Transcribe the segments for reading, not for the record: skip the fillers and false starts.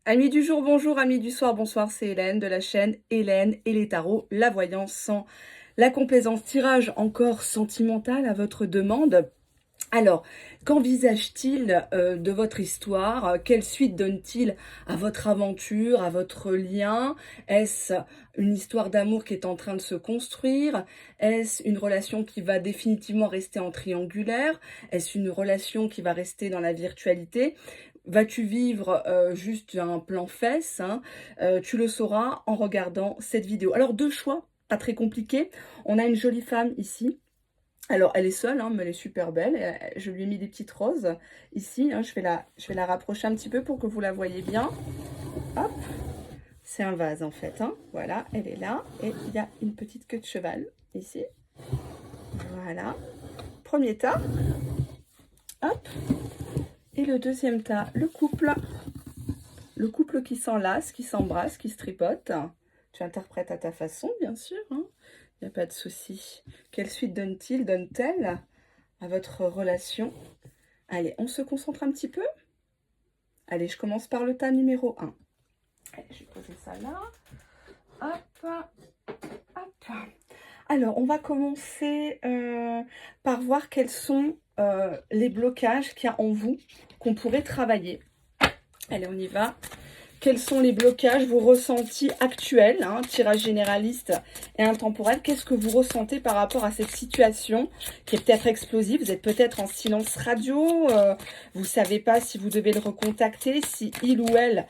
Amis du jour, bonjour, amis du soir, bonsoir, c'est Hélène de la chaîne Hélène et les tarots, la voyance sans la complaisance. Tirage encore sentimental à votre demande. Alors, qu'envisage-t-il de votre histoire? Quelle suite donne-t-il à votre aventure, à votre lien? Est-ce une histoire d'amour qui est en train de se construire? Est-ce une relation qui va définitivement rester en triangulaire? Est-ce une relation qui va rester dans la virtualité? Vas-tu vivre juste un plan fesse, hein? Tu le sauras en regardant cette vidéo. Alors, deux choix, pas très compliqués. On a une jolie femme ici. Alors, elle est seule, hein, mais elle est super belle. Je lui ai mis des petites roses ici, hein. Je vais la rapprocher un petit peu pour que vous la voyez bien. Hop, c'est un vase en fait, hein. Voilà, elle est là. Et il y a une petite queue de cheval ici. Voilà. Premier tas. Hop. Et le deuxième tas, le couple. Le couple qui s'enlace, qui s'embrasse, qui se tripote. Tu interprètes à ta façon, bien sûr, hein. Il n'y a pas de souci. Quelle suite donne-t-il, donne-t-elle à votre relation? Allez, on se concentre un petit peu. Allez, je commence par le tas numéro 1. Allez, je vais poser ça là. Hop, hop. Alors, on va commencer par voir quels sont les blocages qu'il y a en vous, qu'on pourrait travailler. Allez, on y va. Quels sont les blocages, vos ressentis actuels, hein, tirage généraliste et intemporel? Qu'est-ce que vous ressentez par rapport à cette situation qui est peut-être explosive? Vous êtes peut-être en silence radio, vous ne savez pas si vous devez le recontacter, si il ou elle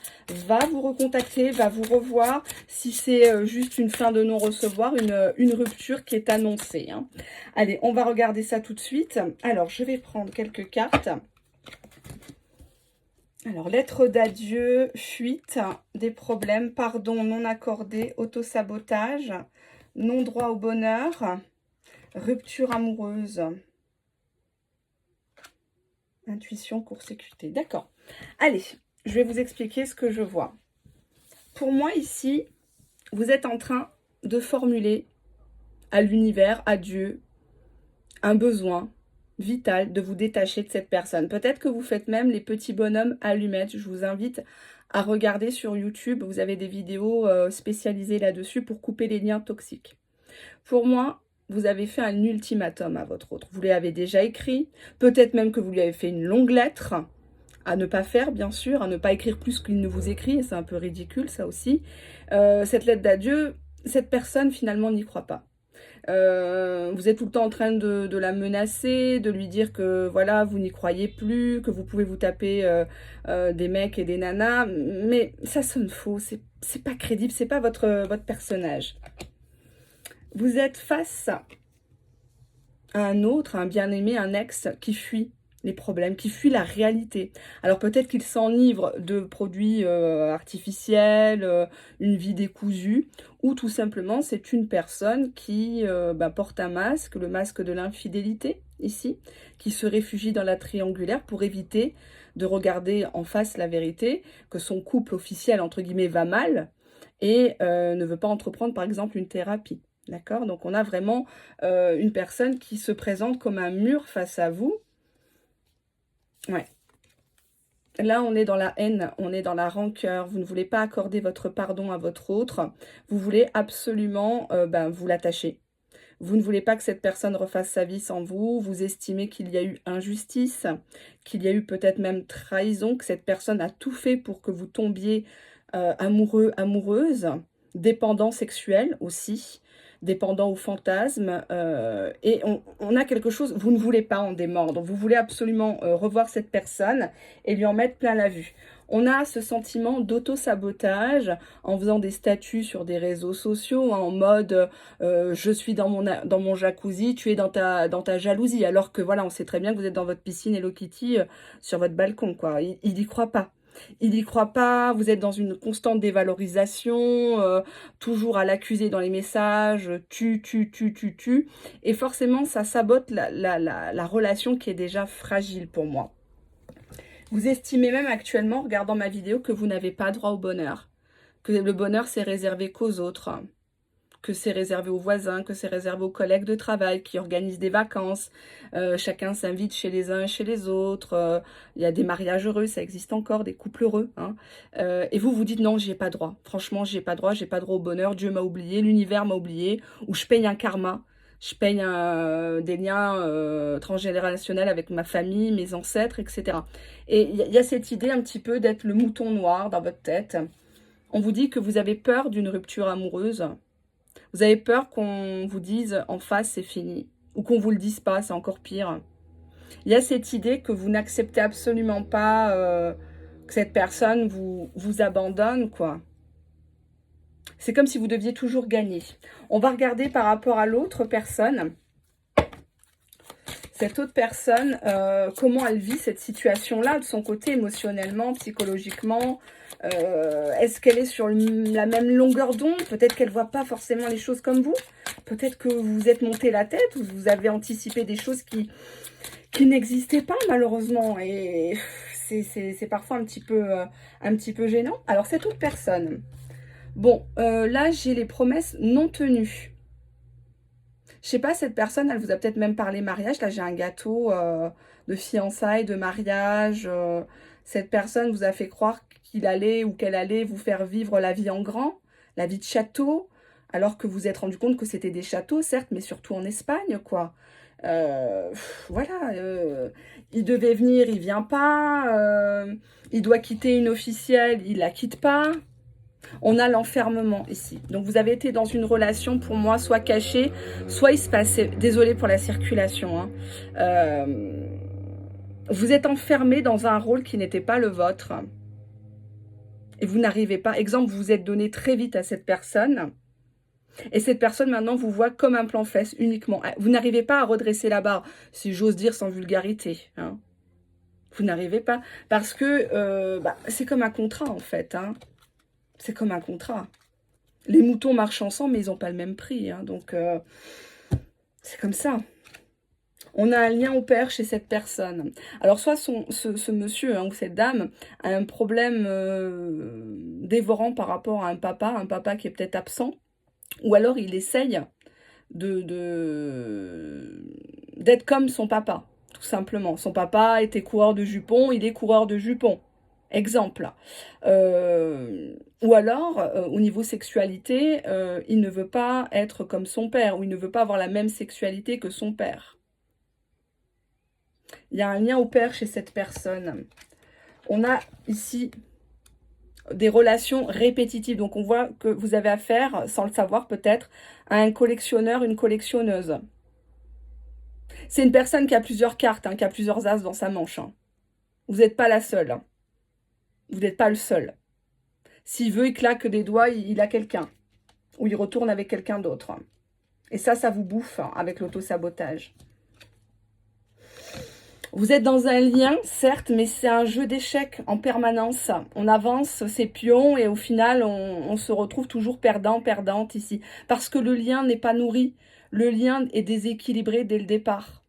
va vous recontacter, va vous revoir, si c'est juste une fin de non-recevoir, une rupture qui est annoncée, hein. Allez, on va regarder ça tout de suite. Alors, je vais prendre quelques cartes. Alors, lettre d'adieu, fuite, des problèmes, pardon non accordé, autosabotage, non-droit au bonheur, rupture amoureuse, intuition court-circuitée. D'accord. Allez, je vais vous expliquer ce que je vois. Pour moi, ici, vous êtes en train de formuler à l'univers, à Dieu, un besoin vital de vous détacher de cette personne. Peut-être que vous faites même les petits bonhommes allumettes. Je vous invite à regarder sur YouTube. Vous avez des vidéos spécialisées là-dessus pour couper les liens toxiques. Pour moi, vous avez fait un ultimatum à votre autre. Vous l'avez déjà écrit. Peut-être même que vous lui avez fait une longue lettre à ne pas faire, bien sûr, à ne pas écrire plus qu'il ne vous écrit. Et c'est un peu ridicule, ça aussi. Cette lettre d'adieu, cette personne, finalement, n'y croit pas. Vous êtes tout le temps en train de la menacer, de lui dire que voilà, vous n'y croyez plus, que vous pouvez vous taper des mecs et des nanas, mais ça sonne faux, c'est pas crédible, c'est pas votre personnage. Vous êtes face à un autre, un bien-aimé, un ex qui fuit les problèmes, qui fuit la réalité. Alors peut-être qu'il s'enivre de produits artificiels, une vie décousue, ou tout simplement c'est une personne qui porte un masque, le masque de l'infidélité ici, qui se réfugie dans la triangulaire pour éviter de regarder en face la vérité, que son couple officiel, entre guillemets, va mal, et ne veut pas entreprendre par exemple une thérapie. D'accord? Donc on a vraiment une personne qui se présente comme un mur face à vous. Ouais. Là, on est dans la haine, on est dans la rancœur. Vous ne voulez pas accorder votre pardon à votre autre. Vous voulez absolument vous l'attacher. Vous ne voulez pas que cette personne refasse sa vie sans vous. Vous estimez qu'il y a eu injustice, qu'il y a eu peut-être même trahison, que cette personne a tout fait pour que vous tombiez amoureux, amoureuse, dépendant sexuel aussi, dépendant au fantasme. Et on a quelque chose, vous ne voulez pas en démordre. Vous voulez absolument revoir cette personne et lui en mettre plein la vue. On a ce sentiment d'auto-sabotage en faisant des statuts sur des réseaux sociaux, hein, en mode je suis dans mon jacuzzi, tu es dans ta jalousie. Alors que voilà, on sait très bien que vous êtes dans votre piscine Hello Kitty sur votre balcon, quoi. Il n'y croit pas. Il n'y croit pas, vous êtes dans une constante dévalorisation, toujours à l'accuser dans les messages, tu. Et forcément, ça sabote la relation qui est déjà fragile pour moi. Vous estimez même actuellement, en regardant ma vidéo, que vous n'avez pas droit au bonheur, que le bonheur c'est réservé qu'aux autres, que c'est réservé aux voisins, que c'est réservé aux collègues de travail qui organisent des vacances. Chacun s'invite chez les uns et chez les autres. Il y a des mariages heureux, ça existe encore, des couples heureux. Hein. Et vous vous dites non, j'y ai pas droit. Franchement, j'y ai pas droit, j'ai pas droit au bonheur. Dieu m'a oublié, l'univers m'a oublié, ou je paye un karma. Je paye des liens transgénérationnels avec ma famille, mes ancêtres, etc. Et il y a cette idée un petit peu d'être le mouton noir dans votre tête. On vous dit que vous avez peur d'une rupture amoureuse. Vous avez peur qu'on vous dise en face c'est fini. Ou qu'on vous le dise pas, c'est encore pire. Il y a cette idée que vous n'acceptez absolument pas que cette personne vous abandonne, quoi. C'est comme si vous deviez toujours gagner. On va regarder par rapport à l'autre personne. Cette autre personne, comment elle vit cette situation-là, de son côté, émotionnellement, psychologiquement. Est-ce qu'elle est sur la même longueur d'onde? Peut-être qu'elle ne voit pas forcément les choses comme vous. Peut-être que vous vous êtes monté la tête, ou vous avez anticipé des choses qui n'existaient pas, malheureusement. Et c'est parfois un petit peu gênant. Alors, cette autre personne... Bon, là, j'ai les promesses non tenues. Je sais pas, cette personne, elle vous a peut-être même parlé mariage. Là, j'ai un gâteau de fiançailles, de mariage. Cette personne vous a fait croire qu'il allait ou qu'elle allait vous faire vivre la vie en grand, la vie de château, alors que vous vous êtes rendu compte que c'était des châteaux, certes, mais surtout en Espagne, quoi. Voilà, il devait venir, il vient pas. Il doit quitter une officielle, il la quitte pas. On a l'enfermement ici. Donc, vous avez été dans une relation, pour moi, soit cachée, soit il se passait... Désolée pour la circulation. Hein. Vous êtes enfermé dans un rôle qui n'était pas le vôtre. Et vous n'arrivez pas... Exemple, vous vous êtes donné très vite à cette personne. Et cette personne, maintenant, vous voit comme un plan fesse uniquement. Vous n'arrivez pas à redresser la barre, si j'ose dire sans vulgarité. Hein. Vous n'arrivez pas. Parce que c'est comme un contrat, en fait. Hein. C'est comme un contrat. Les moutons marchent ensemble, mais ils n'ont pas le même prix. Hein, donc, c'est comme ça. On a un lien au père chez cette personne. Alors, soit ce monsieur ou cette dame a un problème dévorant par rapport à un papa qui est peut-être absent, ou alors il essaye d'être comme son papa, tout simplement. Son papa était coureur de jupons, il est coureur de jupons. Exemple. Ou alors, au niveau sexualité, il ne veut pas être comme son père, ou il ne veut pas avoir la même sexualité que son père. Il y a un lien au père chez cette personne. On a ici des relations répétitives. Donc, on voit que vous avez affaire, sans le savoir peut-être, à un collectionneur, une collectionneuse. C'est une personne qui a plusieurs cartes, hein, qui a plusieurs as dans sa manche. Hein. Vous n'êtes pas la seule. Hein. Vous n'êtes pas le seul. S'il veut, il claque des doigts, il a quelqu'un. Ou il retourne avec quelqu'un d'autre. Et ça vous bouffe hein, avec l'auto-sabotage. Vous êtes dans un lien, certes, mais c'est un jeu d'échecs en permanence. On avance ses pions et au final, on se retrouve toujours perdant, perdante ici. Parce que le lien n'est pas nourri. Le lien est déséquilibré dès le départ.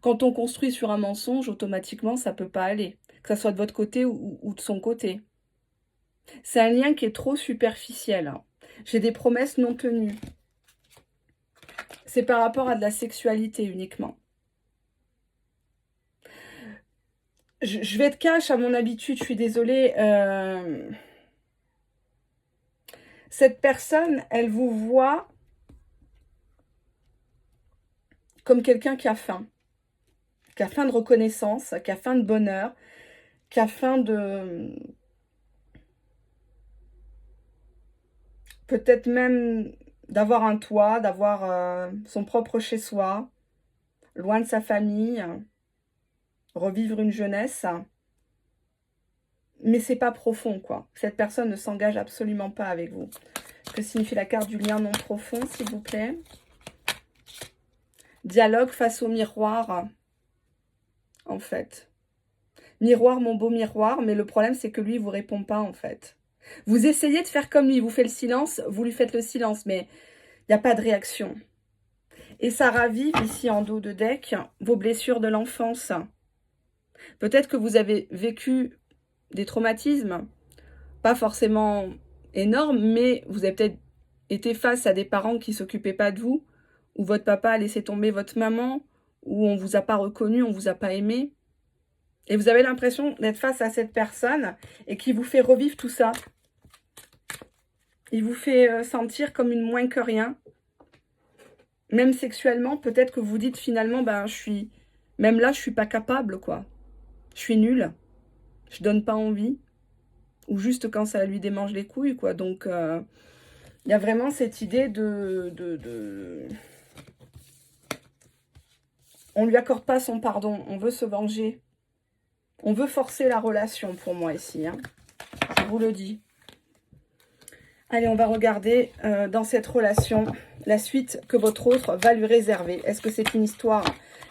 Quand on construit sur un mensonge, automatiquement, ça ne peut pas aller. Que ce soit de votre côté ou de son côté. C'est un lien qui est trop superficiel. J'ai des promesses non tenues. C'est par rapport à de la sexualité uniquement. Je vais être cash à mon habitude, je suis désolée. Cette personne, elle vous voit comme quelqu'un qui a faim de reconnaissance, qui a faim de bonheur, qui a faim de... Peut-être même d'avoir un toit, d'avoir son propre chez-soi, loin de sa famille, revivre une jeunesse. Mais c'est pas profond, quoi. Cette personne ne s'engage absolument pas avec vous. Que signifie la carte du lien non profond, s'il vous plaît? Dialogue face au miroir, en fait. Miroir, mon beau miroir, mais le problème, c'est que lui, il vous répond pas, en fait. Vous essayez de faire comme lui, il vous fait le silence, vous lui faites le silence, mais il n'y a pas de réaction. Et ça ravive, ici en dos de deck, vos blessures de l'enfance. Peut-être que vous avez vécu des traumatismes, pas forcément énormes, mais vous avez peut-être été face à des parents qui s'occupaient pas de vous, où votre papa a laissé tomber votre maman, où on vous a pas reconnu, on vous a pas aimé. Et vous avez l'impression d'être face à cette personne et qui vous fait revivre tout ça. Il vous fait sentir comme une moins que rien. Même sexuellement, peut-être que vous dites finalement, ben même là, je suis pas capable, quoi. Je suis nulle. Je donne pas envie. Ou juste quand ça lui démange les couilles, quoi. Donc, il y a vraiment cette idée On lui accorde pas son pardon. On veut se venger. On veut forcer la relation, pour moi, ici. Hein. Je vous le dis. Allez, on va regarder dans cette relation la suite que votre autre va lui réserver. Est-ce que c'est une histoire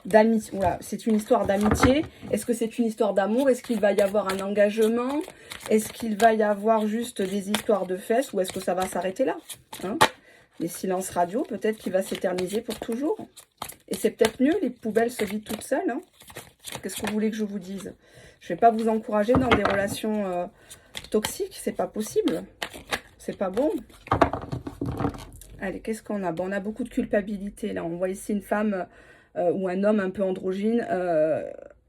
d'amitié? Voilà, c'est une histoire d'amitié. Est-ce que c'est une histoire d'amour? Est-ce qu'il va y avoir un engagement? Est-ce qu'il va y avoir juste des histoires de fesses? Ou est-ce que ça va s'arrêter là, hein? Les silences radio, peut-être qu'il va s'éterniser pour toujours. Et c'est peut-être mieux, les poubelles se vident toutes seules. Hein. Qu'est-ce que vous voulez que je vous dise? Je ne vais pas vous encourager dans des relations toxiques, c'est pas possible. C'est pas bon. Allez, qu'est-ce qu'on a? Bon, on a beaucoup de culpabilité, là. On voit ici une femme ou un homme un peu androgyne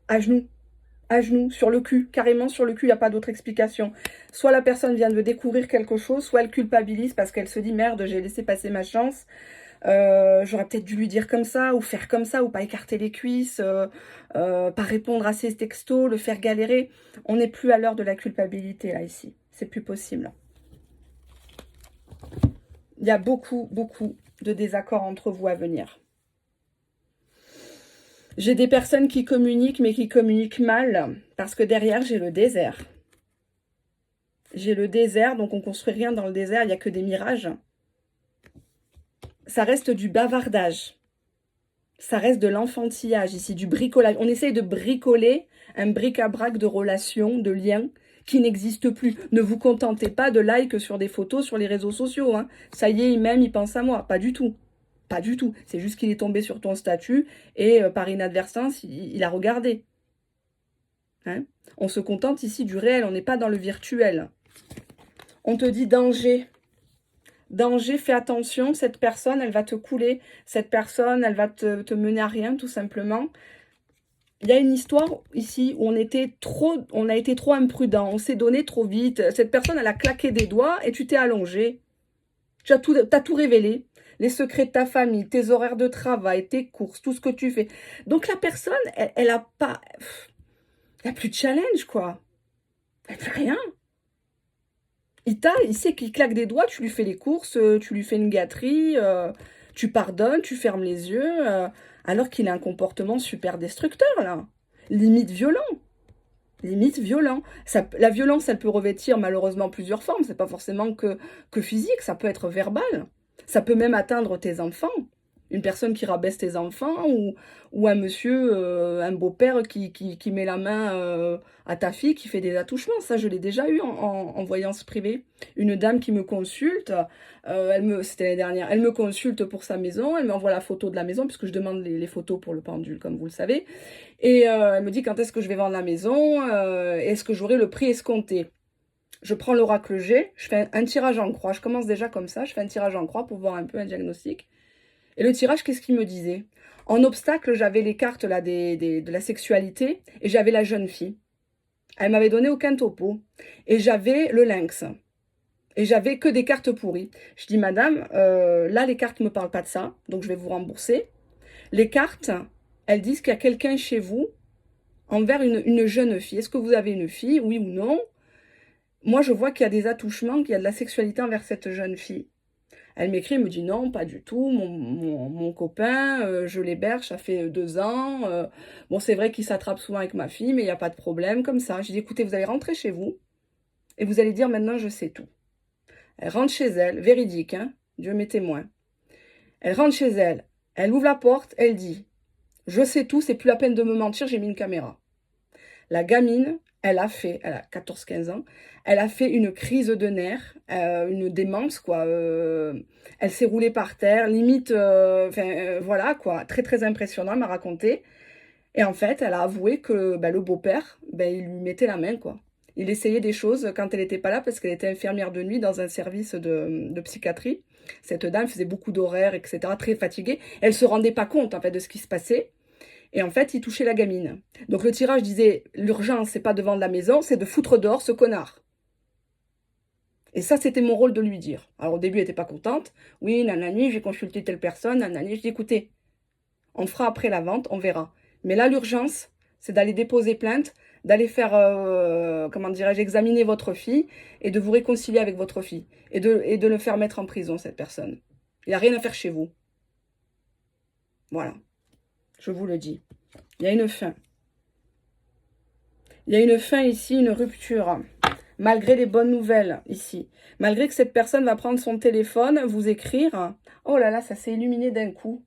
à genoux, sur le cul, carrément sur le cul, il n'y a pas d'autre explication. Soit la personne vient de découvrir quelque chose, soit elle culpabilise parce qu'elle se dit, merde, j'ai laissé passer ma chance. J'aurais peut-être dû lui dire comme ça, ou faire comme ça, ou pas écarter les cuisses, pas répondre à ses textos, le faire galérer. On n'est plus à l'heure de la culpabilité, là, ici. C'est plus possible. Il y a beaucoup, beaucoup de désaccords entre vous à venir. J'ai des personnes qui communiquent, mais qui communiquent mal, parce que derrière, j'ai le désert. J'ai le désert, donc on ne construit rien dans le désert, il n'y a que des mirages. Ça reste du bavardage. Ça reste de l'enfantillage ici, du bricolage. On essaye de bricoler un bric-à-brac de relations, de liens, qui n'existe plus. Ne vous contentez pas de likes sur des photos sur les réseaux sociaux. Hein. Ça y est, il m'aime, il pense à moi. Pas du tout. Pas du tout. C'est juste qu'il est tombé sur ton statut et par inadvertance, il a regardé. Hein. On se contente ici du réel, on n'est pas dans le virtuel. On te dit danger. Danger, fais attention, cette personne, elle va te couler. Cette personne, elle va te mener à rien, tout simplement. Il y a une histoire ici où on a été trop imprudent, on s'est donné trop vite. Cette personne, elle a claqué des doigts et tu t'es allongé. T'as tout révélé. Les secrets de ta famille, tes horaires de travail, tes courses, tout ce que tu fais. Donc la personne, elle a pas... Il n'y a plus de challenge, quoi. Elle fait rien. Il sait qu'il claque des doigts, tu lui fais les courses, tu lui fais une gâterie, tu pardonnes, tu fermes les yeux, alors qu'il a un comportement super destructeur, là. Limite violent. Limite violent. La violence, elle peut revêtir malheureusement plusieurs formes. C'est pas forcément que physique, ça peut être verbal. Ça peut même atteindre tes enfants. Une personne qui rabaisse tes enfants ou un monsieur, un beau-père qui met la main à ta fille, qui fait des attouchements. Ça, je l'ai déjà eu en voyance privée. Une dame qui me consulte, c'était l'année dernière, elle me consulte pour sa maison, elle m'envoie la photo de la maison, puisque je demande les photos pour le pendule, comme vous le savez. Et elle me dit quand est-ce que je vais vendre la maison, est-ce que j'aurai le prix escompté. Je prends l'oracle G, je fais un tirage en croix. Je commence déjà comme ça, je fais un tirage en croix pour voir un peu un diagnostic. Et le tirage, qu'est-ce qu'il me disait? En obstacle, j'avais les cartes là, de la sexualité et j'avais la jeune fille. Elle m'avait donné aucun topo. Et j'avais le lynx. Et j'avais que des cartes pourries. Je dis, madame, là, les cartes ne me parlent pas de ça, donc je vais vous rembourser. Les cartes, elles disent qu'il y a quelqu'un chez vous envers une jeune fille. Est-ce que vous avez une fille, oui ou non? Moi, je vois qu'il y a des attouchements, qu'il y a de la sexualité envers cette jeune fille. Elle m'écrit, elle me dit non, pas du tout, mon copain, je l'héberge, ça fait 2 ans. Bon, c'est vrai qu'il s'attrape souvent avec ma fille, mais il n'y a pas de problème, comme ça. Je dis, écoutez, vous allez rentrer chez vous et vous allez dire, maintenant, je sais tout. Elle rentre chez elle, véridique, hein, Dieu m'est témoin. Elle rentre chez elle, elle ouvre la porte, elle dit, je sais tout, c'est plus la peine de me mentir, j'ai mis une caméra. La gamine, elle a 14-15 ans, elle a fait une crise de nerfs, une démence, quoi. Elle s'est roulée par terre, limite, voilà, quoi. Très, très impressionnant, elle m'a raconté. Et en fait, elle a avoué que le beau-père, il lui mettait la main, quoi. Il essayait des choses quand elle n'était pas là parce qu'elle était infirmière de nuit dans un service de psychiatrie. Cette dame faisait beaucoup d'horaires, etc., très fatiguée. Elle ne se rendait pas compte en fait de ce qui se passait. Et en fait, il touchait la gamine. Donc le tirage disait, l'urgence, c'est pas de vendre la maison, c'est de foutre dehors ce connard. Et ça, c'était mon rôle de lui dire. Alors au début, elle n'était pas contente. Oui, nanani, j'ai consulté telle personne, nanani. Je dis, écoutez, on fera après la vente, on verra. Mais là, l'urgence, c'est d'aller déposer plainte, d'aller faire, comment dirais-je, examiner votre fille et de vous réconcilier avec votre fille. Et de le faire mettre en prison, cette personne. Il n'y a rien à faire chez vous. Voilà. Je vous le dis. Il y a une fin. Il y a une fin ici, une rupture. Malgré les bonnes nouvelles ici. Malgré que cette personne va prendre son téléphone, vous écrire. Oh là là, ça s'est illuminé d'un coup.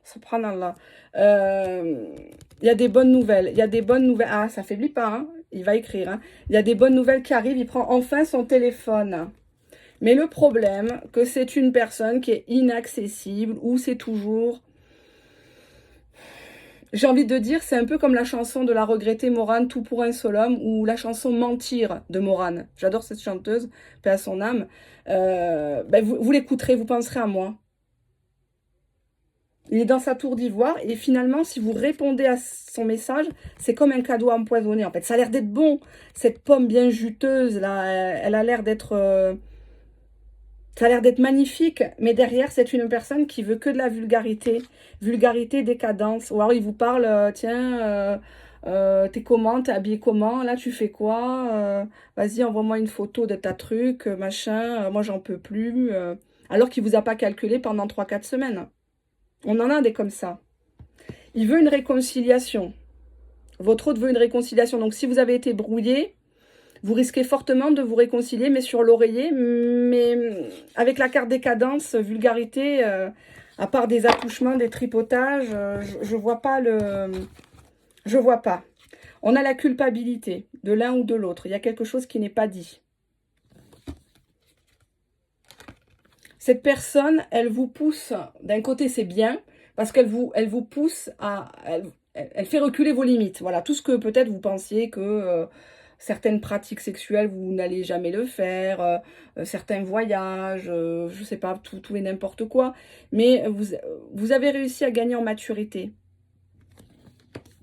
Subhanallah. Il y a des bonnes nouvelles. Il y a des bonnes nouvelles. Ah, ça faiblit pas. Hein. Il va écrire. Hein. Il y a des bonnes nouvelles qui arrivent. Il prend enfin son téléphone. Mais le problème, que c'est une personne qui est inaccessible ou c'est toujours... J'ai envie de dire, c'est un peu comme la chanson de la regrettée Morane, Tout pour un seul homme, ou la chanson Mentir de Morane. J'adore cette chanteuse, paix à son âme. Ben vous l'écouterez, vous penserez à moi. Il est dans sa tour d'ivoire et finalement, si vous répondez à son message, c'est comme un cadeau empoisonné. En fait, ça a l'air d'être bon. Cette pomme bien juteuse, là, elle a l'air d'être... ça a l'air d'être magnifique, mais derrière, c'est une personne qui veut que de la vulgarité. Vulgarité, décadence. Ou alors, il vous parle, tiens, t'es comment, t'es habillé comment, là, tu fais quoi, vas-y, envoie-moi une photo de ta truc, machin, moi, j'en peux plus. Alors qu'il vous a pas calculé pendant 3 4 semaines. On en a des comme ça. Il veut une réconciliation. Votre hôte veut une réconciliation. Donc, si vous avez été brouillé, vous risquez fortement de vous réconcilier, mais sur l'oreiller, mais avec la carte décadence, vulgarité, à part des attouchements, des tripotages, je vois pas le... Je vois pas. On a la culpabilité de l'un ou de l'autre. Il y a quelque chose qui n'est pas dit. Cette personne, elle vous pousse, d'un côté c'est bien, parce elle vous pousse à... Elle fait reculer vos limites. Voilà, tout ce que peut-être vous pensiez que... certaines pratiques sexuelles, vous n'allez jamais le faire, certains voyages, je sais pas, tout et n'importe quoi. Mais vous avez réussi à gagner en maturité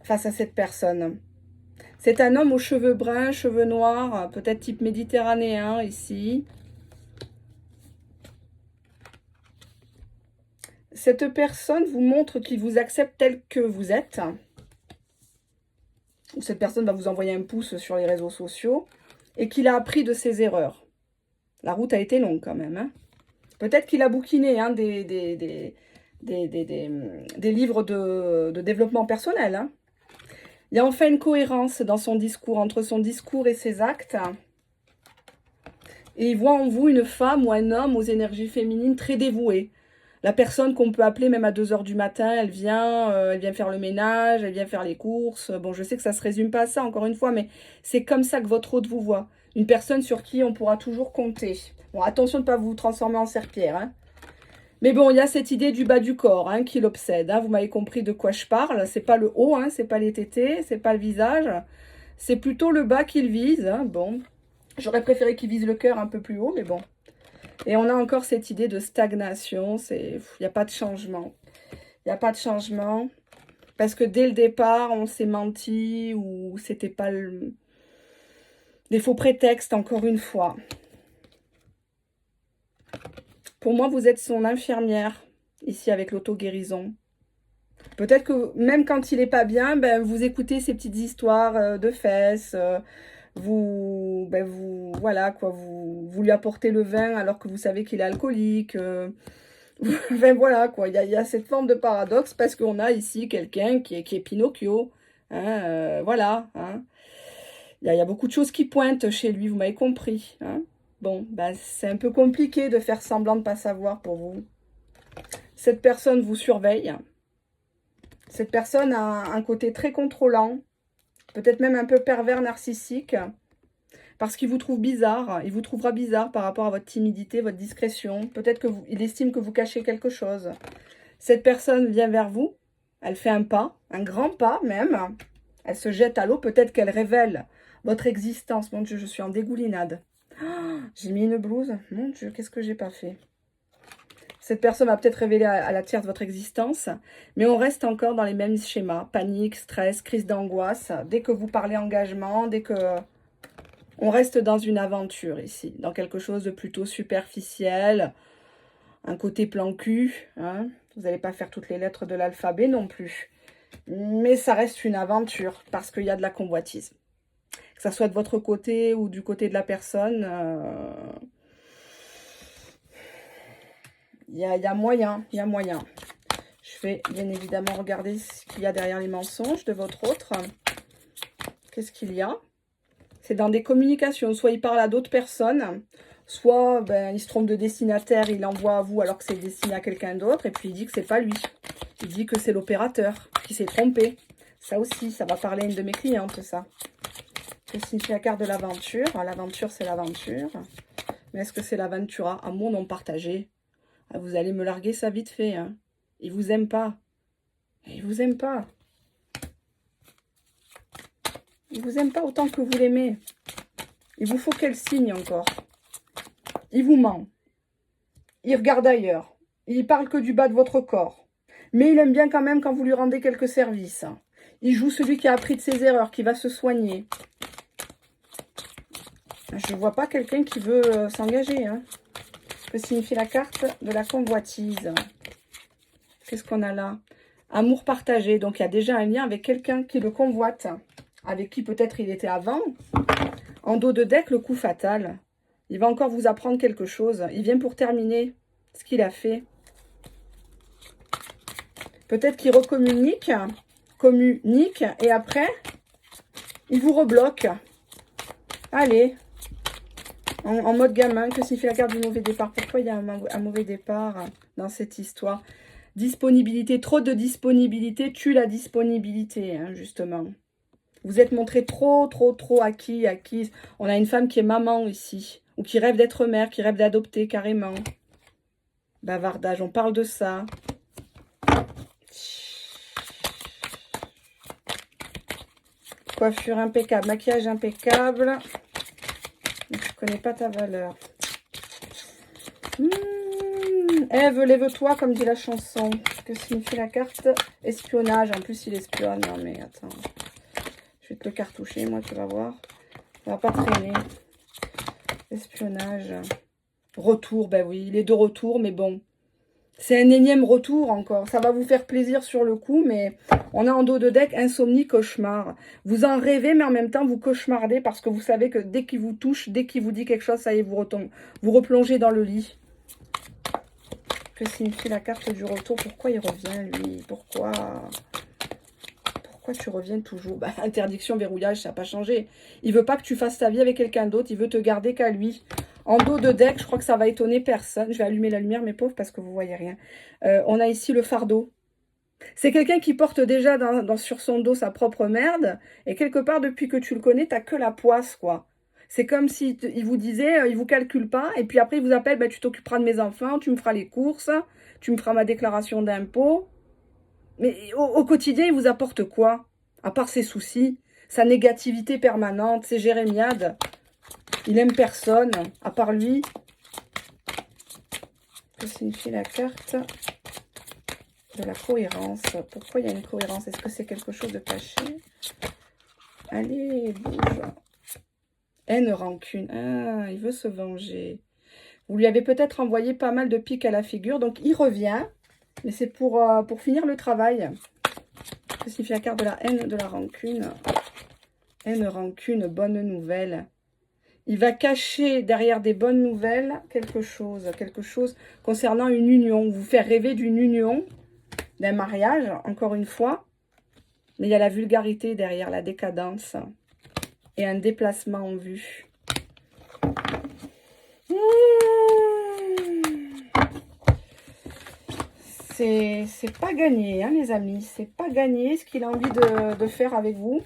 face à cette personne. C'est un homme aux cheveux bruns, cheveux noirs, peut-être type méditerranéen ici. Cette personne vous montre qu'il vous accepte tel que vous êtes. Cette personne va vous envoyer un pouce sur les réseaux sociaux et qu'il a appris de ses erreurs. La route a été longue quand même. Hein. Peut-être qu'il a bouquiné hein, des livres de développement personnel. Hein. Il y a enfin une cohérence dans son discours, entre son discours et ses actes. Et il voit en vous une femme ou un homme aux énergies féminines très dévouées. La personne qu'on peut appeler même à 2 h du matin, elle vient faire le ménage, elle vient faire les courses. Bon, je sais que ça ne se résume pas à ça, encore une fois, mais c'est comme ça que votre hôte vous voit. Une personne sur qui on pourra toujours compter. Bon, attention de ne pas vous transformer en serpillère. Hein. Mais bon, il y a cette idée du bas du corps hein, qui l'obsède. Hein. Vous m'avez compris de quoi je parle. C'est pas le haut, hein, c'est pas les tétés, c'est pas le visage. C'est plutôt le bas qu'il vise. Hein. Bon, j'aurais préféré qu'il vise le cœur un peu plus haut, mais bon. Et on a encore cette idée de stagnation. Il n'y a pas de changement. Il n'y a pas de changement. Parce que dès le départ, on s'est menti ou c'était pas des faux prétextes, encore une fois. Pour moi, vous êtes son infirmière, ici, avec l'auto-guérison. Peut-être que même quand il n'est pas bien, ben, vous écoutez ces petites histoires de fesses, voilà, quoi, vous lui apportez le vin alors que vous savez qu'il est alcoolique. Enfin, voilà, quoi, il y a cette forme de paradoxe parce qu'on a ici quelqu'un qui est Pinocchio. Hein, voilà, hein. Il y a beaucoup de choses qui pointent chez lui, vous m'avez compris. Hein. Bon, bah, c'est un peu compliqué de faire semblant de ne pas savoir pour vous. Cette personne vous surveille. Cette personne a un côté très contrôlant, peut-être même un peu pervers, narcissique, parce qu'il vous trouve bizarre. Il vous trouvera bizarre par rapport à votre timidité, votre discrétion. Peut-être qu'il estime que vous cachez quelque chose. Cette personne vient vers vous. Elle fait un pas, un grand pas même. Elle se jette à l'eau. Peut-être qu'elle révèle Votre existence, mon Dieu, je suis en dégoulinade. Oh, j'ai mis une blouse. Mon Dieu, qu'est-ce que j'ai pas fait? Cette personne va peut-être révéler à la tierce votre existence, mais on reste encore dans les mêmes schémas. Panique, stress, crise d'angoisse. Dès que vous parlez engagement, dès que... On reste dans une aventure ici, dans quelque chose de plutôt superficiel, un côté plan cul. Hein. Vous n'allez pas faire toutes les lettres de l'alphabet non plus. Mais ça reste une aventure, parce qu'il y a de la convoitise. Que ça soit de votre côté ou du côté de la personne, il y a moyen, il y a moyen. Je vais bien évidemment regarder ce qu'il y a derrière les mensonges de votre autre. Qu'est-ce qu'il y a? C'est dans des communications. Soit il parle à d'autres personnes, soit ben, il se trompe de destinataire, il envoie à vous alors que c'est destiné à quelqu'un d'autre. Et puis il dit que c'est pas lui. Il dit que c'est l'opérateur qui s'est trompé. Ça aussi, ça va parler à une de mes clientes, ça. Que signifie la carte de l'aventure? L'aventure, c'est l'aventure. Mais est-ce que c'est l'aventura? Amour non partagé. Ah, vous allez me larguer ça vite fait. Hein. Il vous aime pas. Il vous aime pas. Il vous aime pas autant que vous l'aimez. Il vous faut quel signe encore? Il vous ment. Il regarde ailleurs. Il parle que du bas de votre corps. Mais il aime bien quand même quand vous lui rendez quelques services. Il joue celui qui a appris de ses erreurs, qui va se soigner. Je ne vois pas quelqu'un qui veut s'engager. Hein. Que signifie la carte de la convoitise? Qu'est-ce qu'on a là? Amour partagé. Donc, il y a déjà un lien avec quelqu'un qui le convoite. Avec qui peut-être il était avant. En dos de deck, le coup fatal. Il va encore vous apprendre quelque chose. Il vient pour terminer ce qu'il a fait. Peut-être qu'il recommunique, communique, et après, il vous rebloque. Allez, en mode gamin, que signifie la carte du mauvais départ? Pourquoi il y a un mauvais départ dans cette histoire? Disponibilité, trop de disponibilité tue la disponibilité, hein, justement. Vous êtes montré trop acquis. On a une femme qui est maman ici, ou qui rêve d'être mère, qui rêve d'adopter carrément. Bavardage, on parle de ça. Coiffure impeccable, maquillage impeccable. Je ne connais pas ta valeur. Ève, lève-toi, comme dit la chanson. Que signifie la carte? Espionnage. En plus, il espionne. Non, mais attends. Je vais te le cartoucher, moi, tu vas voir. Ça va pas traîner. Espionnage. Retour, ben oui, il est de retour, mais bon. C'est un énième retour encore. Ça va vous faire plaisir sur le coup, mais on a en dos de deck insomnie, cauchemar. Vous en rêvez, mais en même temps, vous cauchemardez parce que vous savez que dès qu'il vous touche, dès qu'il vous dit quelque chose, ça y est, vous replongez dans le lit. Que signifie la carte du retour? Pourquoi il revient, lui? Pourquoi tu reviens toujours? Bah, interdiction, verrouillage, ça n'a pas changé. Il veut pas que tu fasses ta vie avec quelqu'un d'autre. Il veut te garder qu'à lui. En dos de deck, je crois que ça va étonner personne. Je vais allumer la lumière, mes pauvres, parce que vous voyez rien. On a ici le fardeau. C'est quelqu'un qui porte déjà sur son dos sa propre merde. Et quelque part, depuis que tu le connais, t'as que la poisse, quoi. C'est comme si il vous disait, il vous calcule pas. Et puis après, il vous appelle, bah, tu t'occuperas de mes enfants, tu me feras les courses, tu me feras ma déclaration d'impôt. Mais au quotidien, il vous apporte quoi? À part ses soucis, sa négativité permanente, ses jérémiades. Il aime personne, à part lui. Que signifie la carte de la cohérence? Pourquoi il y a une cohérence? Est-ce que c'est quelque chose de caché? Allez, bouge. Haine, rancune. Ah, il veut se venger. Vous lui avez peut-être envoyé pas mal de pics à la figure, donc il revient. Mais c'est pour finir le travail. Que signifie la carte de la haine, de la rancune? Haine, rancune, bonne nouvelle. Il va cacher derrière des bonnes nouvelles quelque chose concernant une union. Vous faire rêver d'une union, d'un mariage, encore une fois. Mais il y a la vulgarité derrière, la décadence. Et un déplacement en vue. C'est pas gagné, hein, les amis. C'est pas gagné ce qu'il a envie de faire avec vous.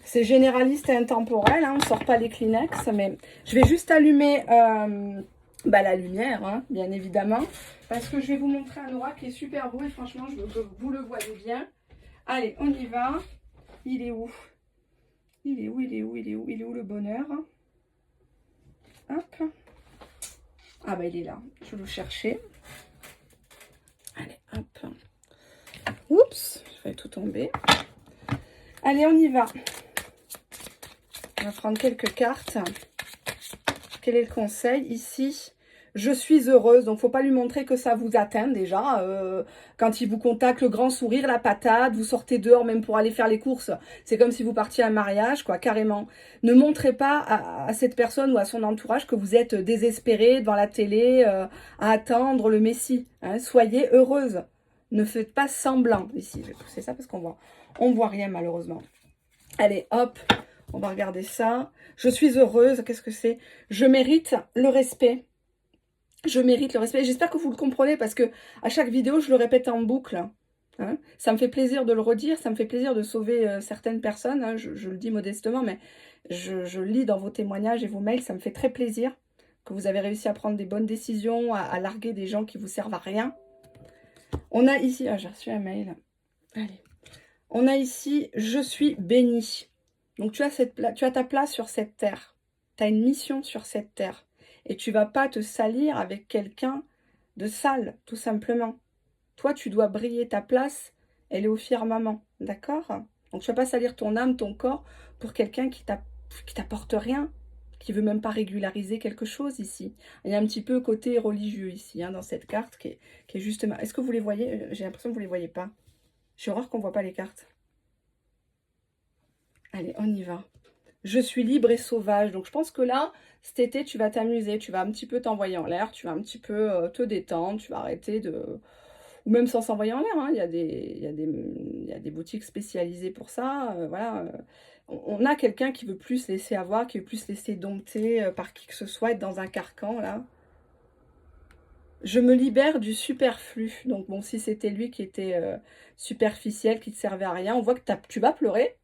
C'est généraliste et intemporel. Hein, on ne sort pas les Kleenex. Mais je vais juste allumer la lumière, hein, bien évidemment. Parce que je vais vous montrer un aura qui est super beau. Et franchement, je veux que vous le voyez bien. Allez, on y va. Il est où? Il est où, il est où, il est où, il est où le bonheur? Hop. Ah bah il est là, je le cherchais. Allez, hop. Oups, je vais tout tomber. Allez, on y va. On va prendre quelques cartes. Quel est le conseil ici? Je suis heureuse, donc faut pas lui montrer que ça vous atteint déjà. Quand il vous contacte, le grand sourire, la patate, vous sortez dehors même pour aller faire les courses. C'est comme si vous partiez à un mariage, quoi, carrément. Ne montrez pas à cette personne ou à son entourage que vous êtes désespéré devant la télé, à attendre le Messie. Hein. Soyez heureuse. Ne faites pas semblant ici. Je vais pousser ça parce on voit rien malheureusement. Allez, hop, on va regarder ça. Je suis heureuse. Qu'est-ce que c'est? Je mérite le respect. Je mérite le respect. J'espère que vous le comprenez parce que à chaque vidéo, je le répète en boucle. Hein. Ça me fait plaisir de le redire. Ça me fait plaisir de sauver certaines personnes. Hein. Je le dis modestement, mais je lis dans vos témoignages et vos mails. Ça me fait très plaisir que vous avez réussi à prendre des bonnes décisions, à larguer des gens qui vous servent à rien. On a ici... Ah, j'ai reçu un mail. Allez. On a ici « Je suis bénie ». Donc, tu as ta place sur cette terre. Tu as une mission sur cette terre. Et tu vas pas te salir avec quelqu'un de sale, tout simplement. Toi, tu dois briller ta place. Elle est au firmament. D'accord? Donc, tu vas pas salir ton âme, ton corps pour quelqu'un qui t'apporte rien, qui veut même pas régulariser quelque chose ici. Il y a un petit peu côté religieux ici, hein, dans cette carte qui est justement... Est-ce que vous les voyez? J'ai l'impression que vous les voyez pas. J'ai horreur qu'on ne voit pas les cartes. Allez, on y va. Je suis libre et sauvage. Donc, je pense que là, cet été, tu vas t'amuser. Tu vas un petit peu t'envoyer en l'air. Tu vas un petit peu te détendre. Tu vas arrêter de... Ou même sans s'envoyer en l'air. Hein. Il y a des boutiques spécialisées pour ça. Voilà. On a quelqu'un qui veut plus se laisser avoir, qui veut plus se laisser dompter par qui que ce soit, être dans un carcan, là. Je me libère du superflu. Donc, bon, si c'était lui qui était superficiel, qui ne te servait à rien, on voit que tu vas pleurer,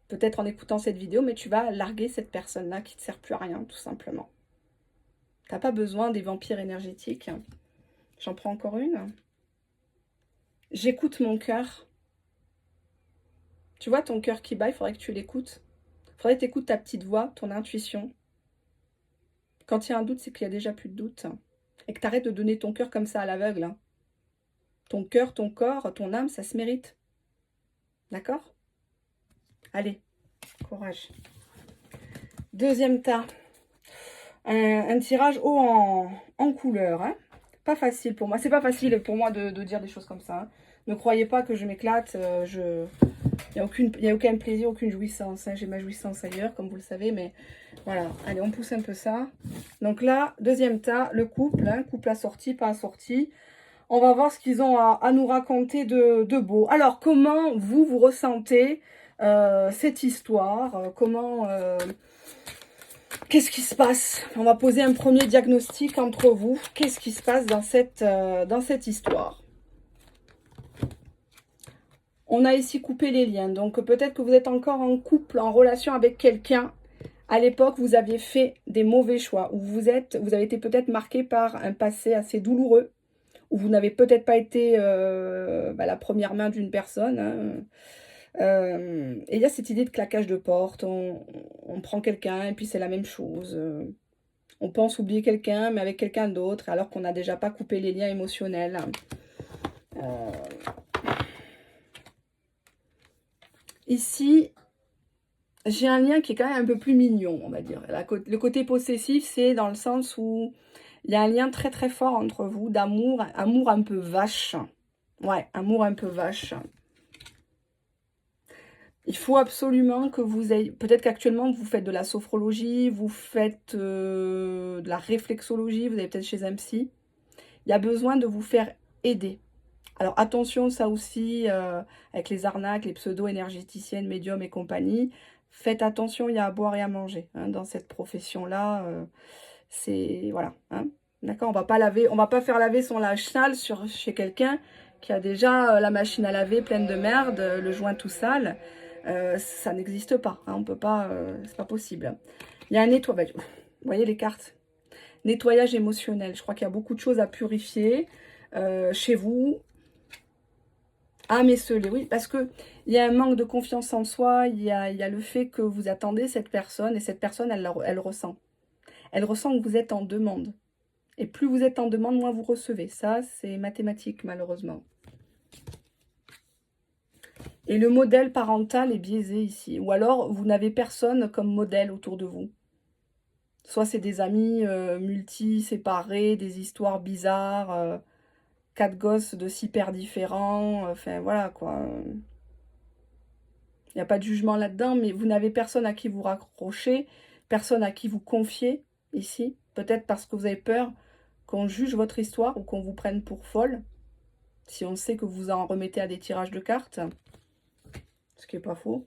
peut-être en écoutant cette vidéo, mais tu vas larguer cette personne-là qui ne te sert plus à rien, tout simplement. Tu n'as pas besoin des vampires énergétiques. J'en prends encore une. J'écoute mon cœur. Tu vois ton cœur qui bat, il faudrait que tu l'écoutes. Il faudrait que tu écoutes ta petite voix, ton intuition. Quand il y a un doute, c'est qu'il y a déjà plus de doute. Et que tu arrêtes de donner ton cœur comme ça à l'aveugle. Hein. Ton cœur, ton corps, ton âme, ça se mérite. D'accord? Allez, courage. Deuxième tas. Un tirage haut en couleur. Hein. Pas facile pour moi. C'est pas facile pour moi de dire des choses comme ça. Hein. Ne croyez pas que je m'éclate. Il n'y a aucun plaisir, aucune jouissance. Hein. J'ai ma jouissance ailleurs, comme vous le savez. Mais voilà. Allez, on pousse un peu ça. Donc là, deuxième tas, le couple. Hein. Couple assorti, pas assorti. On va voir ce qu'ils ont à nous raconter de beau. Alors, comment vous ressentez cette histoire? Qu'est-ce qui se passe? On va poser un premier diagnostic entre vous. Qu'est-ce qui se passe dans cette histoire? On a ici coupé les liens. Donc, peut-être que vous êtes encore en couple, en relation avec quelqu'un. À l'époque, vous aviez fait des mauvais choix. Ou vous avez été peut-être marqué par un passé assez douloureux. Ou vous n'avez peut-être pas été la première main d'une personne. Hein. Et il y a cette idée de claquage de porte. On prend quelqu'un et puis c'est la même chose. On pense oublier quelqu'un, mais avec quelqu'un d'autre, alors qu'on n'a déjà pas coupé les liens émotionnels. Ici, j'ai un lien qui est quand même un peu plus mignon, on va dire. Le côté possessif, c'est dans le sens où il y a un lien très très fort entre vous, d'amour, amour un peu vache. Ouais, amour un peu vache. Il faut absolument que vous ayez... Peut-être qu'actuellement, vous faites de la sophrologie, vous faites de la réflexologie, vous allez peut-être chez un psy. Il y a besoin de vous faire aider. Alors, attention, ça aussi, avec les arnaques, les pseudo-énergéticiennes, médiums et compagnie. Faites attention, il y a à boire et à manger. Hein, dans cette profession-là, c'est... Voilà. Hein, d'accord, on va pas faire laver son linge sale chez quelqu'un qui a déjà la machine à laver pleine de merde, le joint tout sale. Ça n'existe pas. Hein, on peut pas... c'est pas possible. Il y a un nettoyage. Vous voyez les cartes? Nettoyage émotionnel. Je crois qu'il y a beaucoup de choses à purifier chez vous. Ah, mais oui, parce que il y a un manque de confiance en soi, il y a le fait que vous attendez cette personne, et cette personne, elle ressent. Elle ressent que vous êtes en demande. Et plus vous êtes en demande, moins vous recevez. Ça, c'est mathématique, malheureusement. Et le modèle parental est biaisé ici. Ou alors, vous n'avez personne comme modèle autour de vous. Soit c'est des amis multi-séparés, des histoires bizarres, quatre gosses de 6 pères différents, enfin voilà quoi. Il n'y a pas de jugement là-dedans, mais vous n'avez personne à qui vous raccrocher, personne à qui vous confier ici. Peut-être parce que vous avez peur qu'on juge votre histoire ou qu'on vous prenne pour folle, si on sait que vous en remettez à des tirages de cartes, ce qui n'est pas faux.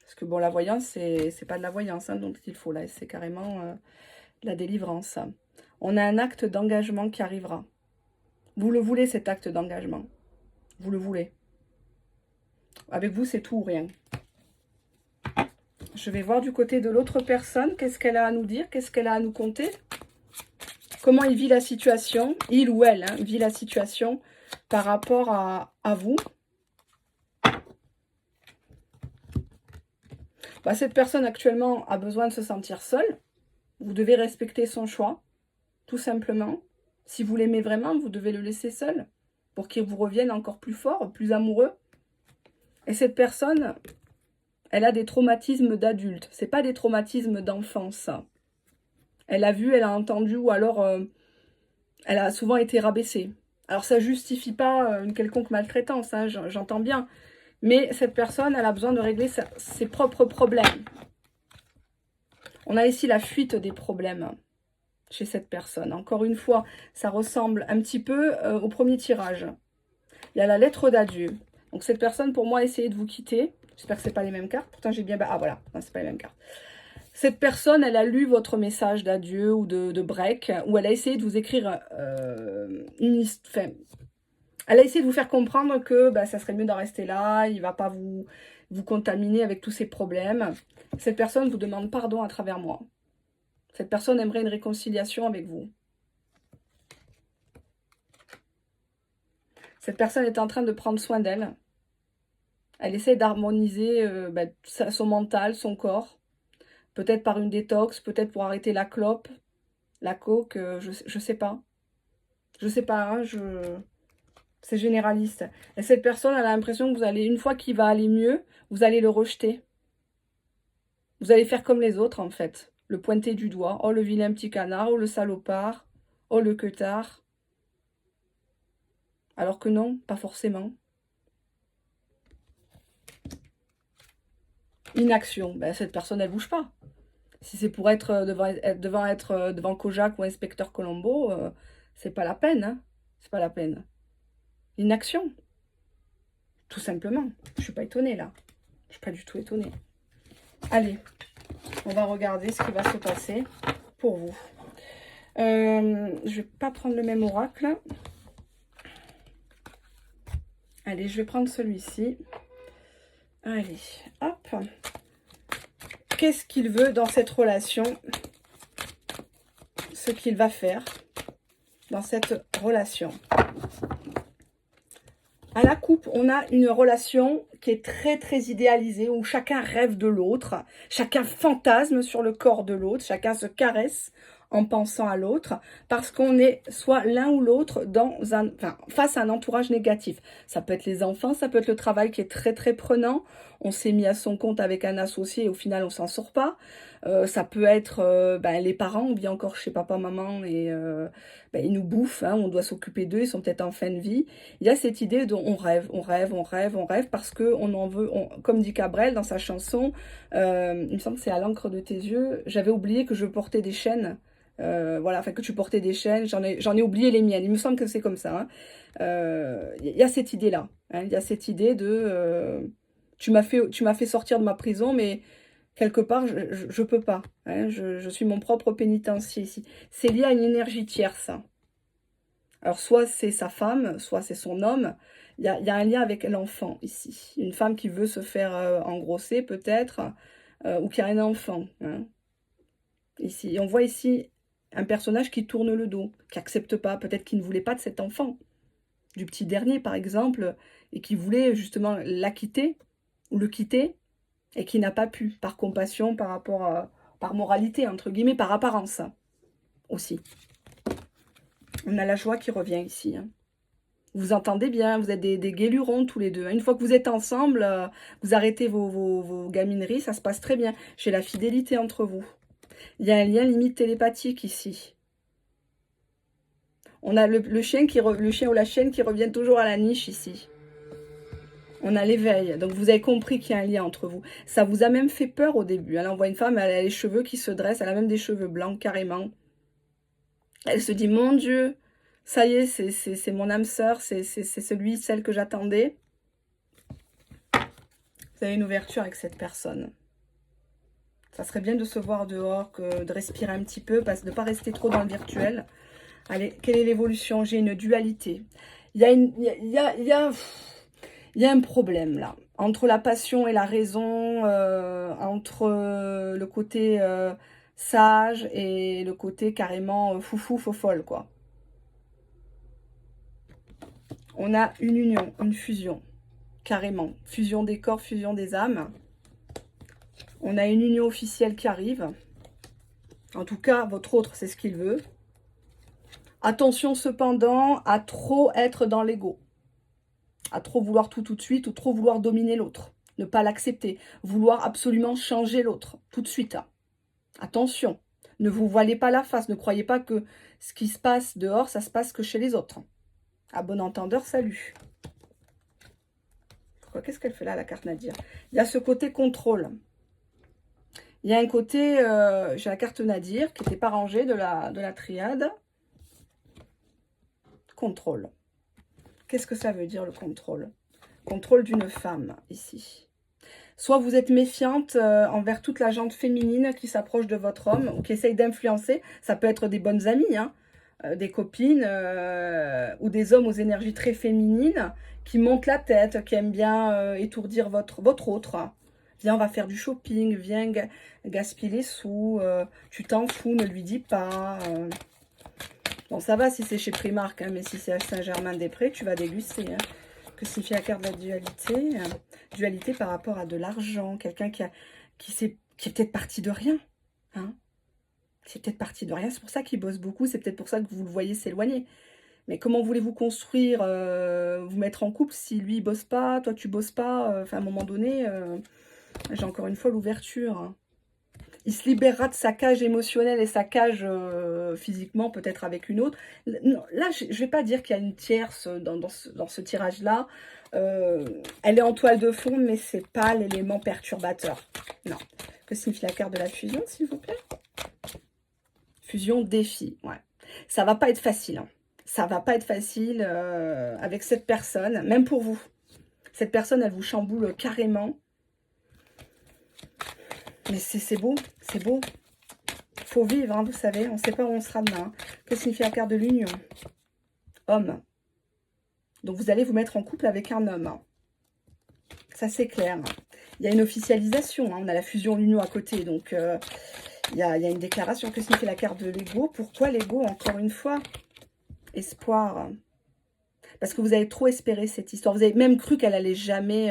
Parce que bon, la voyance, c'est pas de la voyance hein, dont il faut là, c'est carrément la délivrance. On a un acte d'engagement qui arrivera. Vous le voulez, cet acte d'engagement. Vous le voulez. Avec vous, c'est tout ou rien. Je vais voir du côté de l'autre personne, qu'est-ce qu'elle a à nous dire, qu'est-ce qu'elle a à nous conter. Comment il vit la situation, il ou elle hein, vit la situation par rapport à vous. Bah, cette personne actuellement a besoin de se sentir seule. Vous devez respecter son choix, tout simplement. Si vous l'aimez vraiment, vous devez le laisser seul pour qu'il vous revienne encore plus fort, plus amoureux. Et cette personne, elle a des traumatismes d'adulte. Ce n'est pas des traumatismes d'enfance. Elle a vu, elle a entendu ou alors elle a souvent été rabaissée. Alors ça ne justifie pas une quelconque maltraitance, hein, j'entends bien. Mais cette personne, elle a besoin de régler ses propres problèmes. On a ici la fuite des problèmes chez cette personne. Encore une fois, ça ressemble un petit peu au premier tirage. Il y a la lettre d'adieu. Donc cette personne, pour moi, a essayé de vous quitter. J'espère que ce n'est pas les mêmes cartes. Pourtant, j'ai bien... Ah voilà, ce n'est pas les mêmes cartes. Cette personne, elle a lu votre message d'adieu ou de break, où elle a essayé de vous écrire enfin, elle a essayé de vous faire comprendre que bah, ça serait mieux d'en rester là, il ne va pas vous contaminer avec tous ces problèmes. Cette personne vous demande pardon à travers moi. Cette personne aimerait une réconciliation avec vous. Cette personne est en train de prendre soin d'elle. Elle essaie d'harmoniser son mental, son corps. Peut-être par une détox, peut-être pour arrêter la clope, la coke, je sais pas. Je sais pas, hein, c'est généraliste. Et cette personne, elle a l'impression que vous allez, une fois qu'il va aller mieux, vous allez le rejeter. Vous allez faire comme les autres, en fait. Le pointer du doigt. Oh, le vilain petit canard. Oh, le salopard. Oh, le queutard. Alors que non, pas forcément. Inaction. Ben, cette personne, elle bouge pas. Si c'est pour être devant Kojak ou inspecteur Colombo, c'est pas la peine. Hein. C'est pas la peine. Inaction. Tout simplement. Je suis pas étonnée, là. Je suis pas du tout étonnée. Allez, on va regarder ce qui va se passer pour vous. Je vais pas prendre le même oracle. Allez, je vais prendre celui-ci. Allez, hop. Qu'est-ce qu'il veut dans cette relation? Ce qu'il va faire dans cette relation. À la coupe, on a une relation qui est très très idéalisée, où chacun rêve de l'autre, chacun fantasme sur le corps de l'autre, chacun se caresse en pensant à l'autre, parce qu'on est soit l'un ou l'autre face à un entourage négatif. Ça peut être les enfants, ça peut être le travail qui est très très prenant. On s'est mis à son compte avec un associé et au final on s'en sort pas. Ça peut être les parents, ou bien encore chez papa, maman, et ils nous bouffent, hein, on doit s'occuper d'eux, ils sont peut-être en fin de vie. Il y a cette idée de on rêve, on rêve, on rêve, on rêve, parce qu'on en veut, comme dit Cabrel dans sa chanson, il me semble que c'est à l'encre de tes yeux, j'avais oublié que je portais des chaînes. Voilà, enfin que tu portais des chaînes, j'en ai oublié les miennes, il me semble que c'est comme ça. Il y a cette idée-là, hein, il y a cette idée de tu m'as fait sortir de ma prison, mais quelque part, je peux pas. Hein, je suis mon propre pénitencier ici. C'est lié à une énergie tierce. Alors, soit c'est sa femme, soit c'est son homme. Il y a un lien avec l'enfant ici. Une femme qui veut se faire engrosser, peut-être, ou qui a un enfant. Hein, ici. Et on voit ici un personnage qui tourne le dos, qui n'accepte pas, peut-être qu'il ne voulait pas de cet enfant. du petit dernier par exemple, et qui voulait justement la quitter, ou le quitter, et qui n'a pas pu, par compassion, par rapport à, par moralité, entre guillemets, par apparence, aussi. On a la joie qui revient ici, hein. Vous entendez bien, vous êtes des guélurons tous les deux. Une fois que vous êtes ensemble, vous arrêtez vos gamineries, ça se passe très bien. J'ai la fidélité entre vous. Il y a un lien limite télépathique ici. On a le chien ou la chienne qui revient toujours à la niche ici. On a l'éveil. Donc vous avez compris qu'il y a un lien entre vous. Ça vous a même fait peur au début. Elle envoie une femme, elle a les cheveux qui se dressent, elle a même des cheveux blancs carrément. Elle se dit, mon Dieu, ça y est, c'est mon âme sœur, c'est celle que j'attendais. Vous avez une ouverture avec cette personne. Ça serait bien de se voir dehors, de respirer un petit peu, de ne pas rester trop dans le virtuel. Allez, quelle est l'évolution? J'ai une dualité. Il y a un problème là, entre la passion et la raison, entre le côté sage et le côté carrément foufou, faux-folle, quoi. On a une union, une fusion, carrément. Fusion des corps, fusion des âmes. On a une union officielle qui arrive. En tout cas, votre autre, c'est ce qu'il veut. Attention cependant à trop être dans l'ego. À trop vouloir tout de suite ou trop vouloir dominer l'autre. Ne pas l'accepter. Vouloir absolument changer l'autre tout de suite. Attention. Ne vous voilez pas la face. Ne croyez pas que ce qui se passe dehors, ça se passe que chez les autres. À bon entendeur, salut. Qu'est-ce qu'elle fait là, la carte Nadir? Il y a ce côté contrôle. Il y a un côté, j'ai la carte Nadir qui n'était pas rangée de la triade. Contrôle. Qu'est-ce que ça veut dire le contrôle? Contrôle d'une femme, ici. Soit vous êtes méfiante envers toute la gente féminine qui s'approche de votre homme ou qui essaye d'influencer. Ça peut être des bonnes amies, hein, des copines ou des hommes aux énergies très féminines qui montent la tête, qui aiment bien étourdir votre autre. Viens, on va faire du shopping, viens gaspiller les sous, tu t'en fous, ne lui dis pas. Bon, ça va si c'est chez Primark, hein, mais si c'est à Saint-Germain-des-Prés, tu vas déguster. Hein. Que signifie la carte de la dualité? Dualité par rapport à de l'argent. Quelqu'un qui est peut-être parti de rien. Hein. C'est peut-être parti de rien. C'est pour ça qu'il bosse beaucoup. C'est peut-être pour ça que vous le voyez s'éloigner. Mais comment voulez-vous construire, vous mettre en couple si lui, il bosse pas, toi, tu bosses pas? Enfin, à un moment donné, j'ai encore une fois l'ouverture. Hein. Il se libérera de sa cage émotionnelle et sa cage physiquement, peut-être avec une autre. Non, là, je ne vais pas dire qu'il y a une tierce dans ce tirage-là. Elle est en toile de fond, mais ce n'est pas l'élément perturbateur. Non. Que signifie la carte de la fusion, s'il vous plaît? Fusion, défi. Ouais. Ça ne va pas être facile. Hein. Ça ne va pas être facile avec cette personne, même pour vous. Cette personne, elle vous chamboule carrément. Mais c'est beau, c'est beau. Faut vivre, hein, vous savez, on ne sait pas où on sera demain. Que signifie la carte de l'union? Homme. Donc vous allez vous mettre en couple avec un homme. Ça c'est clair. Il y a une officialisation, hein, on a la fusion l'union à côté, donc il y a une déclaration. Que signifie la carte de l'ego? Pourquoi l'ego, encore une fois? Espoir. Parce que vous avez trop espéré cette histoire. Vous avez même cru qu'elle allait jamais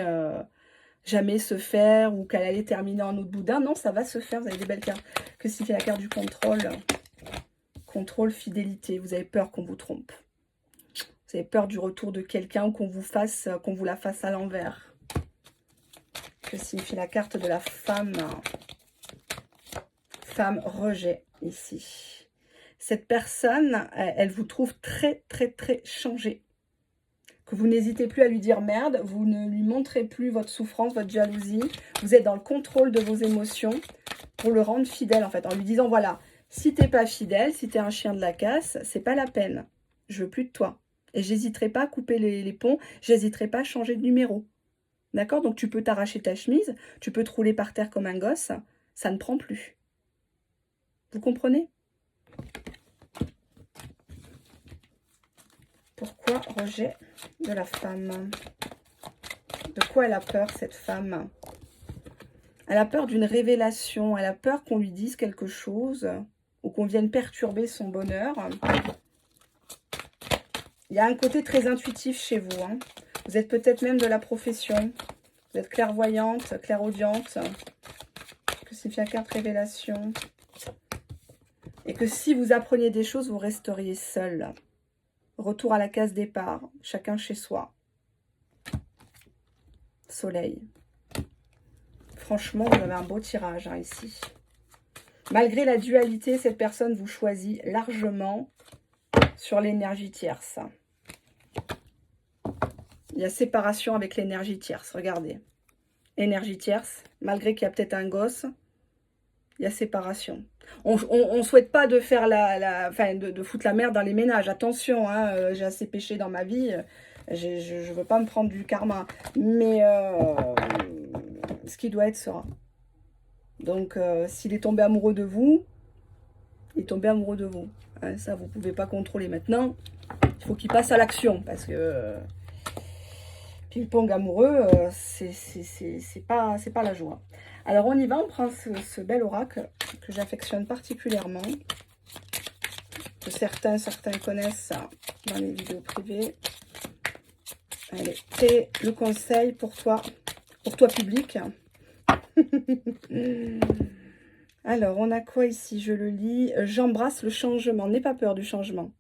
se faire ou qu'elle allait terminer en autre boudin. Non, ça va se faire. Vous avez des belles cartes. Que signifie la carte du contrôle? Contrôle, fidélité. Vous avez peur qu'on vous trompe. Vous avez peur du retour de quelqu'un ou qu'on vous la fasse à l'envers. Que signifie la carte de la femme? Femme rejet ici. Cette personne, elle vous trouve très, très, très changée. Que vous n'hésitez plus à lui dire merde, vous ne lui montrez plus votre souffrance, votre jalousie. Vous êtes dans le contrôle de vos émotions pour le rendre fidèle, en fait. En lui disant, voilà, si t'es pas fidèle, si t'es un chien de la casse, c'est pas la peine. Je veux plus de toi. Et j'hésiterai pas à couper les ponts, j'hésiterai pas à changer de numéro. D'accord? Donc tu peux t'arracher ta chemise, tu peux te rouler par terre comme un gosse, ça ne prend plus. Vous comprenez? Pourquoi rejet de la femme? De quoi elle a peur, cette femme? Elle a peur d'une révélation, elle a peur qu'on lui dise quelque chose ou qu'on vienne perturber son bonheur. Il y a un côté très intuitif chez vous. Hein. Vous êtes peut-être même de la profession. Vous êtes clairvoyante, clairaudiente. Que signifie la carte révélation? Et que si vous appreniez des choses, vous resteriez seul. Retour à la case départ. Chacun chez soi. Soleil. Franchement, vous avez un beau tirage hein, ici. Malgré la dualité, cette personne vous choisit largement sur l'énergie tierce. Il y a séparation avec l'énergie tierce. Regardez. Énergie tierce. Malgré qu'il y a peut-être un gosse, il y a séparation. On ne souhaite pas de faire de foutre la merde dans les ménages. Attention, hein, j'ai assez péché dans ma vie. Je ne veux pas me prendre du karma. Mais ce qui doit être sera. Donc, s'il est tombé amoureux de vous, il est tombé amoureux de vous. Hein, ça, vous ne pouvez pas contrôler. Maintenant, il faut qu'il passe à l'action. Parce que ping-pong amoureux, c'est pas la joie. Alors, on y va. On prend ce bel oracle que j'affectionne particulièrement. Que certains connaissent dans les vidéos privées. Allez, c'est le conseil pour toi public. Alors, on a quoi ici? Je le lis. J'embrasse le changement. N'aie pas peur du changement.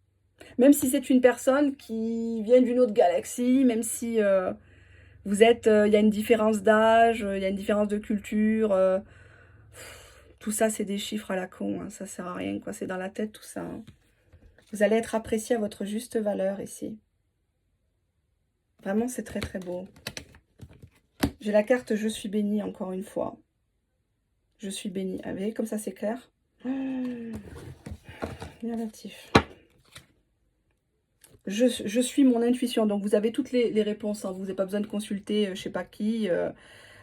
Même si c'est une personne qui vient d'une autre galaxie, même si vous êtes... Il y a une différence d'âge, il y a une différence de culture. Tout ça, c'est des chiffres à la con. Hein, ça sert à rien, quoi. C'est dans la tête, tout ça. Hein. Vous allez être apprécié à votre juste valeur ici. Vraiment, c'est très, très beau. J'ai la carte « Je suis bénie » encore une fois. Je suis bénie. Vous voyez comme ça, c'est clair. Négatif. Je suis mon intuition. Donc, vous avez toutes les réponses. Hein. Vous n'avez pas besoin de consulter je ne sais pas qui.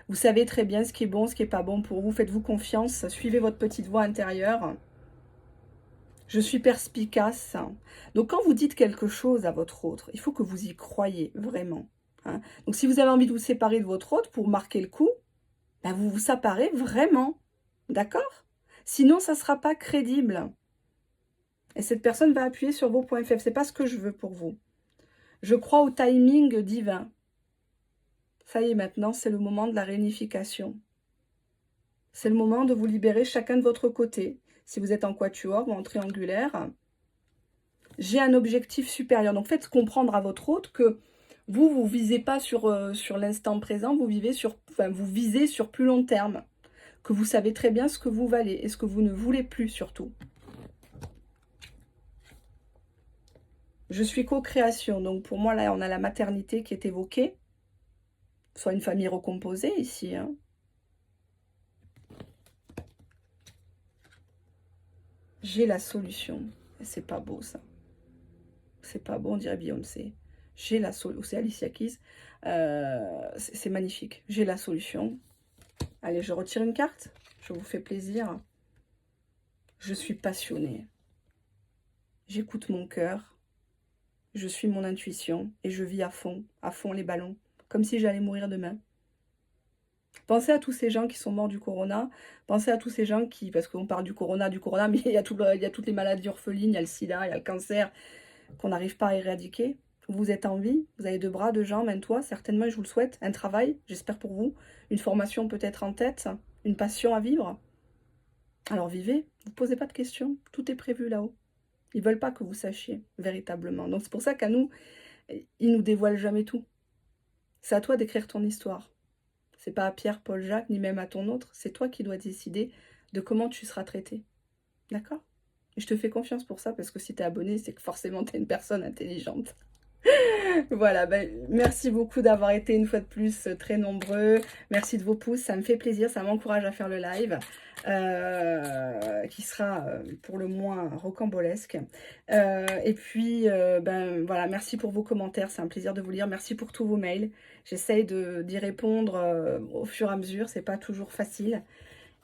Vous savez très bien ce qui est bon, ce qui n'est pas bon pour vous. Faites-vous confiance. Suivez votre petite voix intérieure. Je suis perspicace. Donc, quand vous dites quelque chose à votre autre, il faut que vous y croyez vraiment. Hein. Donc, si vous avez envie de vous séparer de votre autre pour marquer le coup, ben vous vous séparez vraiment. D'accord? Sinon, ça ne sera pas crédible. Et cette personne va appuyer sur vos points faibles. Ce n'est pas ce que je veux pour vous. Je crois au timing divin. Ça y est, maintenant, c'est le moment de la réunification. C'est le moment de vous libérer chacun de votre côté. Si vous êtes en quatuor ou en triangulaire, j'ai un objectif supérieur. Donc, faites comprendre à votre hôte que vous ne visez pas sur l'instant présent, vous visez sur plus long terme. Que vous savez très bien ce que vous valez et ce que vous ne voulez plus surtout. Je suis co-création. Donc, pour moi, là, on a la maternité qui est évoquée. Soit une famille recomposée ici. Hein. J'ai la solution. C'est pas beau, ça. C'est pas beau, on dirait Beyoncé. J'ai la solution. C'est Alicia Keys. C'est magnifique. J'ai la solution. Allez, je retire une carte. Je vous fais plaisir. Je suis passionnée. J'écoute mon cœur. Je suis mon intuition. Et je vis à fond les ballons. Comme si j'allais mourir demain. Pensez à tous ces gens qui sont morts du corona. Pensez à tous ces gens qui... Parce qu'on parle du corona, mais il y a toutes les maladies orphelines. Il y a le sida, il y a le cancer qu'on n'arrive pas à éradiquer. Vous êtes en vie, vous avez 2 bras, 2 jambes, un toit, certainement, et je vous le souhaite. Un travail, j'espère pour vous. Une formation peut-être en tête. Une passion à vivre. Alors vivez, ne vous posez pas de questions. Tout est prévu là-haut. Ils ne veulent pas que vous sachiez, véritablement. Donc c'est pour ça qu'à nous, ils ne nous dévoilent jamais tout. C'est à toi d'écrire ton histoire. C'est pas à Pierre, Paul, Jacques, ni même à ton autre. C'est toi qui dois décider de comment tu seras traité. D'accord? Et je te fais confiance pour ça, parce que si tu es abonné, c'est que forcément tu es une personne intelligente. Voilà, ben, merci beaucoup d'avoir été une fois de plus très nombreux. Merci de vos pouces, ça me fait plaisir, ça m'encourage à faire le live. Qui sera pour le moins rocambolesque. Et puis, ben voilà, merci pour vos commentaires, c'est un plaisir de vous lire. Merci pour tous vos mails. J'essaye d'y répondre au fur et à mesure, c'est pas toujours facile.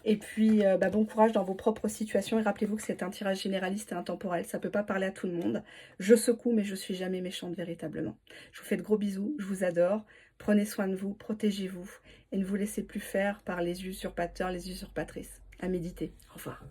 Et puis, bah, bon courage dans vos propres situations. Et rappelez-vous que c'est un tirage généraliste et intemporel. Ça ne peut pas parler à tout le monde. Je secoue, mais je ne suis jamais méchante véritablement. Je vous fais de gros bisous. Je vous adore. Prenez soin de vous. Protégez-vous. Et ne vous laissez plus faire par les usurpateurs, les usurpatrices. À méditer. Au revoir.